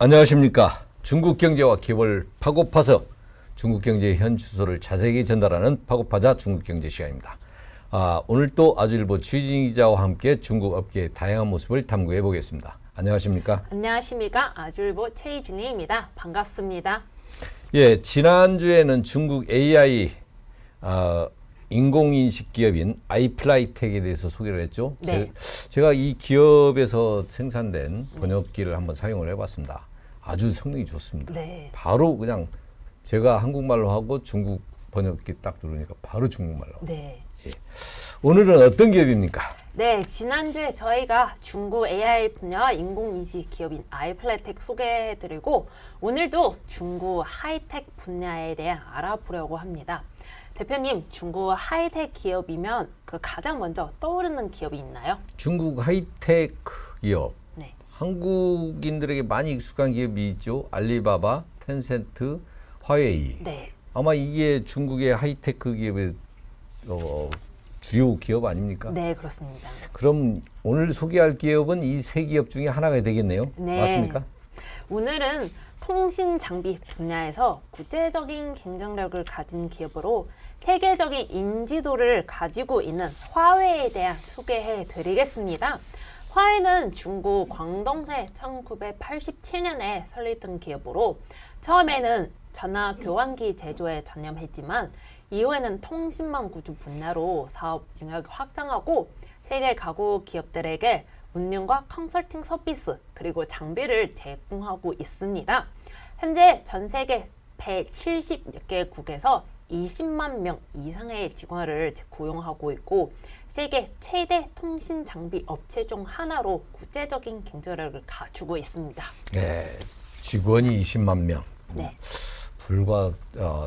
안녕하십니까. 중국 경제와 기업을 파고파서 중국 경제의 현 주소를 자세히 전달하는 파고파자 중국 경제 시간입니다. 오늘 또 아주일보 취진 기자와 함께 중국 업계의 다양한 모습을 탐구해 보겠습니다. 안녕하십니까. 안녕하십니까. 아주일보 최희진입니다. 반갑습니다. 예, 지난주에는 중국 AI 인공인식 기업인 아이플라이텍에 대해서 소개를 했죠. 네. 제가 이 기업에서 생산된 번역기를 한번 사용을 해봤습니다. 아주 성능이 좋습니다. 네. 바로 그냥 제가 한국말로 하고 중국 번역기 딱 누르니까 바로 중국말로. 네. 예. 오늘은 어떤 기업입니까? 네, 지난주에 저희가 중국 AI 분야 인공인식 기업인 아이플라이텍 소개해드리고 오늘도 중국 하이텍 분야에 대해 알아보려고 합니다. 대표님, 중국 하이텍 기업이면 그 가장 먼저 떠오르는 기업이 있나요? 중국 하이텍 기업. 네. 한국인들에게 많이 익숙한 기업이 있죠. 알리바바, 텐센트, 화웨이. 네. 아마 이게 중국의 하이테크 기업의 주요 기업 아닙니까? 네, 그렇습니다. 그럼 오늘 소개할 기업은 이 세 기업 중에 하나가 되겠네요. 네. 맞습니까? 오늘은 통신 장비 분야에서 국제적인 경쟁력을 가진 기업으로 세계적인 인지도를 가지고 있는 화웨이에 대한 소개해 드리겠습니다. 화웨이는 중국 광동세 1987년에 설립된 기업으로 처음에는 전화 교환기 제조에 전념했지만 이후에는 통신망 구조 분야로 사업 영역을 확장하고 세계 가구 기업들에게 운영과 컨설팅 서비스 그리고 장비를 제공하고 있습니다. 현재 전 세계 170여 개국에서 20만 명 이상의 직원을 고용하고 있고 세계 최대 통신 장비 업체 중 하나로 국제적인 경쟁력을 갖추고 있습니다. 네, 직원이 20만 명. 네. 불과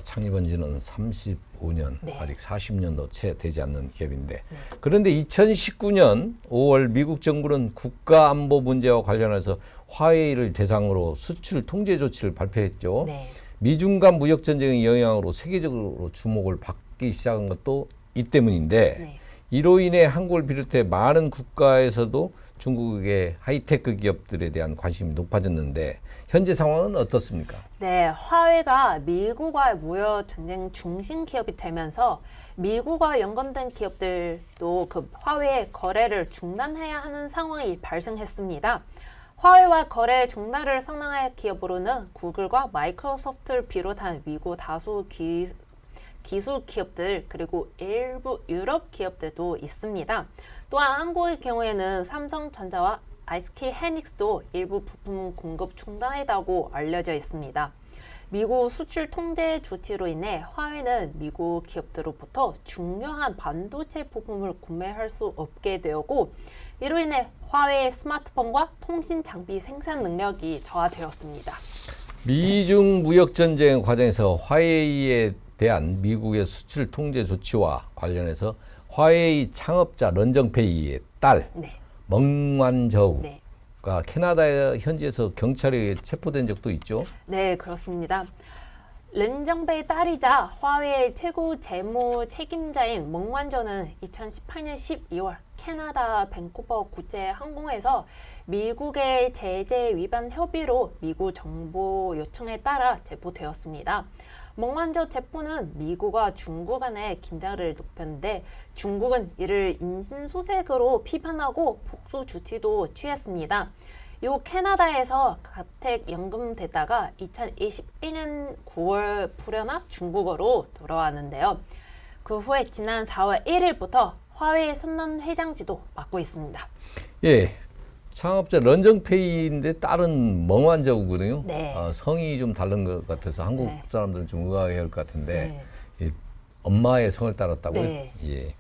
창립한 지는 35년, 네. 아직 40년도 채 되지 않는 기업인데 그런데 2019년 5월 미국 정부는 국가안보 문제와 관련해서 화웨이를 대상으로 수출 통제 조치를 발표했죠. 네. 미중 간 무역 전쟁의 영향으로 세계적으로 주목을 받기 시작한 것도 이 때문인데 네. 이로 인해 한국을 비롯해 많은 국가에서도 중국의 하이테크 기업들에 대한 관심이 높아졌는데 현재 상황은 어떻습니까? 네, 화웨이가 미국과의 무역 전쟁 중심 기업이 되면서 미국과 연관된 기업들도 그 화웨이의 거래를 중단해야 하는 상황이 발생했습니다. 화웨이와 거래 중단을 선언한 기업으로는 구글과 마이크로소프트를 비롯한 미국 다수 기술 기업들 그리고 일부 유럽 기업들도 있습니다. 또한 한국의 경우에는 삼성전자와 SK 하이닉스도 일부 부품 공급 중단했다고 알려져 있습니다. 미국 수출 통제 조치로 인해 화웨이는 미국 기업들로부터 중요한 반도체 부품을 구매할 수 없게 되었고 이로 인해 화웨이의 스마트폰과 통신 장비 생산 능력이 저하되었습니다. 미중 무역 전쟁 과정에서 화웨이에 대한 미국의 수출 통제 조치와 관련해서 화웨이 창업자 런정페이의 딸 네. 멍완저우가 네. 캐나다 현지에서 경찰에 체포된 적도 있죠. 네, 그렇습니다. 렌정베이 딸이자 화웨이 최고 재무 책임자인 멍완저는 2018년 12월 캐나다 밴쿠버 국제항공에서 미국의 제재 위반 협의로 미국 정보 요청에 따라 체포되었습니다. 멍완저 체포는 미국과 중국 간의 긴장을 높였는데 중국은 이를 인신수색으로 비판하고 복수 조치도 취했습니다. 이 캐나다에서 가택 연금됐다가 2021년 9월 불현아 중국으로 돌아왔는데요. 그 후에 지난 4월 1일부터 화웨이 손난 회장직도 맡고 있습니다. 예, 창업자 런정페이인데 딸은 멍완저우거든요. 네. 성이 좀 다른 것 같아서 한국 네. 사람들은 좀 의아해할 것 같은데 네. 엄마의 성을 따랐다고요? 네. 예.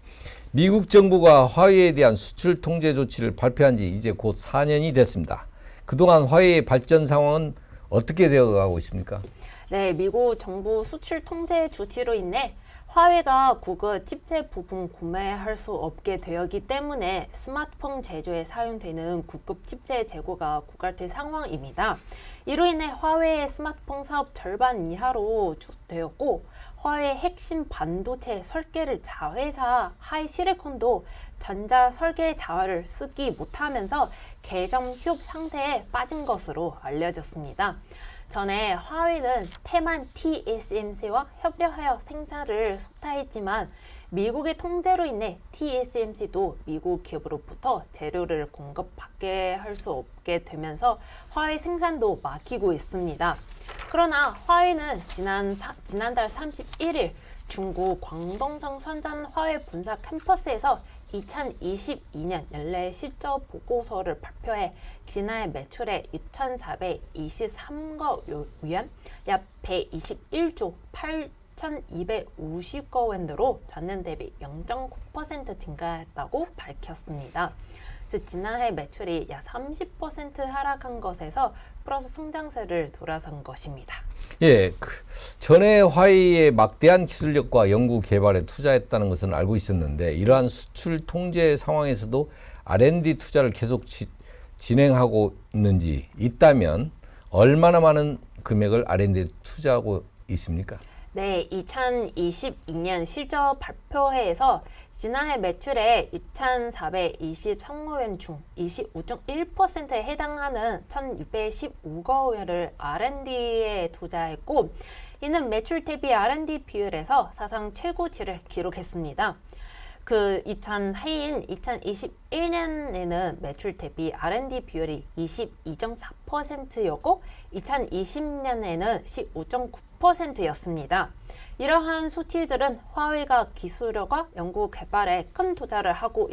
미국 정부가 화웨이에 대한 수출 통제 조치를 발표한 지 이제 곧 4년이 됐습니다. 그동안 화웨이의 발전 상황은 어떻게 되어가고 있습니까? 네, 미국 정부 수출 통제 조치로 인해 화웨이가 구글 칩셋 부품 구매할 수 없게 되었기 때문에 스마트폰 제조에 사용되는 고급 칩셋 재고가 고갈될 상황입니다. 이로 인해 화웨이의 스마트폰 사업 절반 이하로 축소되었고 화웨이 핵심 반도체 설계를 자회사 하이시리콘도 전자 설계 자회를 쓰기 못하면서 계정 휴업 상태에 빠진 것으로 알려졌습니다. 전에 화웨이는 태만 TSMC와 협력하여 생산을 속타했지만 미국의 통제로 인해 TSMC도 미국 기업으로부터 재료를 공급받게 할 수 없게 되면서 화웨이 생산도 막히고 있습니다. 그러나 화웨이는 지난달 31일 중국 광동성 선전 화웨이 본사 캠퍼스에서 2022년 연례 실적 보고서를 발표해 지난해 매출액 6,423억 위안, 약 121조 8,250억 원으로 전년 대비 0.9% 증가했다고 밝혔습니다. 즉 지난해 매출이 약 30% 하락한 것에서 플러스 성장세를 돌아선 것입니다. 예, 전에 화웨이의 막대한 기술력과 연구 개발에 투자했다는 것은 알고 있었는데 이러한 수출 통제 상황에서도 R&D 투자를 계속 진행하고 있다면 얼마나 많은 금액을 R&D에 투자하고 있습니까? 네, 2022년 실적 발표회에서 지난해 매출의 6,423억 원 중 25.1%에 해당하는 1,615억 원을 R&D에 투자했고 이는 매출 대비 R&D 비율에서 사상 최고치를 기록했습니다. 해인 2021년에는 매출 대비 R&D 비율이 22.4%였고 2020년에는 15.9%였습니다. 이러한 수치들은 화웨이가 기술력과 연구 개발에 큰 투자를 하고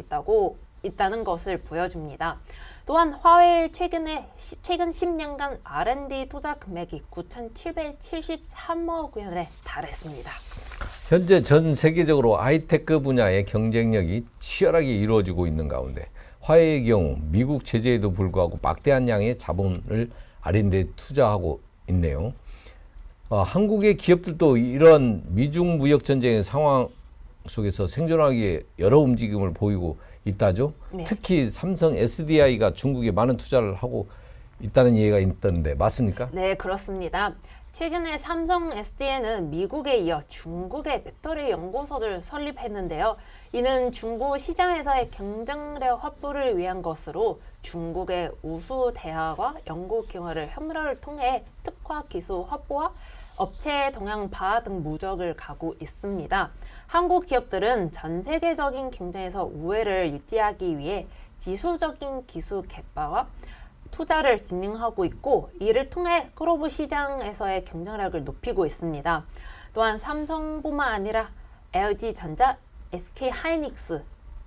있다는 것을 보여줍니다. 또한 화웨이 최근 10년간 R&D 투자 금액이 9,773억 원에 달했습니다. 현재 전 세계적으로 하이테크 분야의 경쟁력이 치열하게 이루어지고 있는 가운데 화웨이의 경우 미국 제재에도 불구하고 막대한 양의 자본을 R&D에 투자하고 있네요. 한국의 기업들도 이런 미중 무역 전쟁의 상황 속에서 생존하기 위해 여러 움직임을 보이고 있다죠. 네. 특히 삼성 SDI가 중국에 많은 투자를 하고 있다는 얘기가 있던데 맞습니까? 네, 그렇습니다. 최근에 삼성 SDI는 미국에 이어 중국의 배터리 연구소를 설립했는데요. 이는 중국 시장에서의 경쟁력 확보를 위한 것으로 중국의 우수 대학과 연구 기관을 협력을 통해 특화 기술 확보와 업체 동향 발화 등 목적을 가고 있습니다. 한국 기업들은 전 세계적인 경쟁에서 우위를 유지하기 위해 지수적인 기술 개발과 투자를 진행하고 있고 이를 통해 글로벌 시장에서의 경쟁력을 높이고 있습니다. 또한 삼성뿐만 아니라 LG전자, SK하이닉스,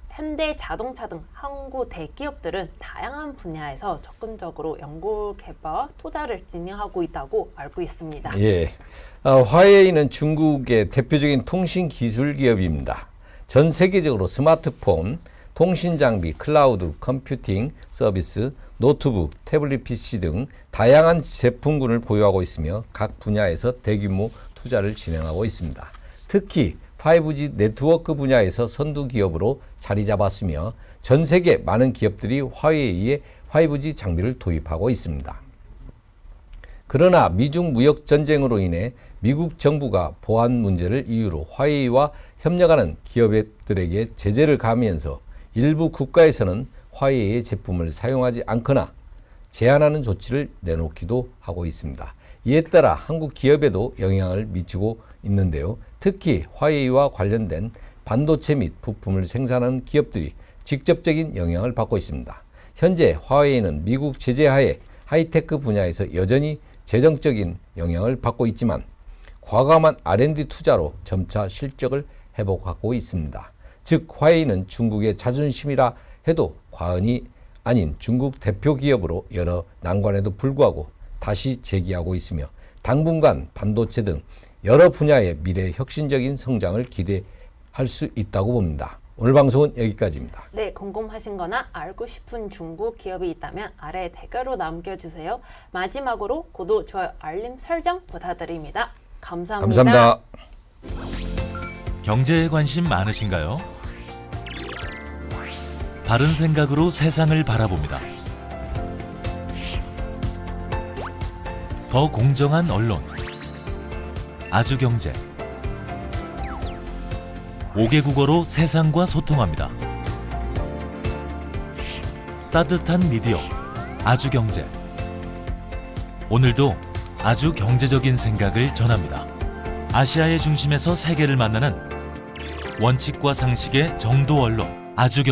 현대자동차 등 한국 대기업들은 다양한 분야에서 적극적으로 연구 개발과 투자를 진행하고 있다고 알고 있습니다. 예, 화웨이는 중국의 대표적인 통신 기술 기업입니다. 전 세계적으로 스마트폰, 통신 장비, 클라우드 컴퓨팅 서비스, 노트북, 태블릿 PC 등 다양한 제품군을 보유하고 있으며 각 분야에서 대규모 투자를 진행하고 있습니다. 특히 5G 네트워크 분야에서 선두 기업으로 자리 잡았으며 전 세계 많은 기업들이 화웨이에 5G 장비를 도입하고 있습니다. 그러나 미중 무역 전쟁으로 인해 미국 정부가 보안 문제를 이유로 화웨이와 협력하는 기업들에게 제재를 가하면서 일부 국가에서는 화웨이의 제품을 사용하지 않거나 제한하는 조치를 내놓기도 하고 있습니다. 이에 따라 한국 기업에도 영향을 미치고 있는데요. 특히 화웨이와 관련된 반도체 및 부품을 생산하는 기업들이 직접적인 영향을 받고 있습니다. 현재 화웨이는 미국 제재 하에 하이테크 분야에서 여전히 재정적인 영향을 받고 있지만 과감한 R&D 투자로 점차 실적을 회복하고 있습니다. 즉 화웨이는 중국의 자존심이라 해도 과언이 아닌 중국 대표 기업으로 여러 난관에도 불구하고 다시 재기하고 있으며 당분간 반도체 등 여러 분야의 미래 혁신적인 성장을 기대할 수 있다고 봅니다. 오늘 방송은 여기까지입니다. 네, 궁금하신 거나 알고 싶은 중국 기업이 있다면 아래 댓글로 남겨주세요. 마지막으로 구독, 좋아요, 알림 설정 부탁드립니다. 감사합니다. 감사합니다. 경제에 관심 많으신가요? 바른 생각으로 세상을 바라봅니다. 더 공정한 언론, 아주경제. 5개 국어로 세상과 소통합니다. 따뜻한 미디어, 아주경제. 오늘도 아주 경제적인 생각을 전합니다. 아시아의 중심에서 세계를 만나는 원칙과 상식의 정도 언론, 아주경제.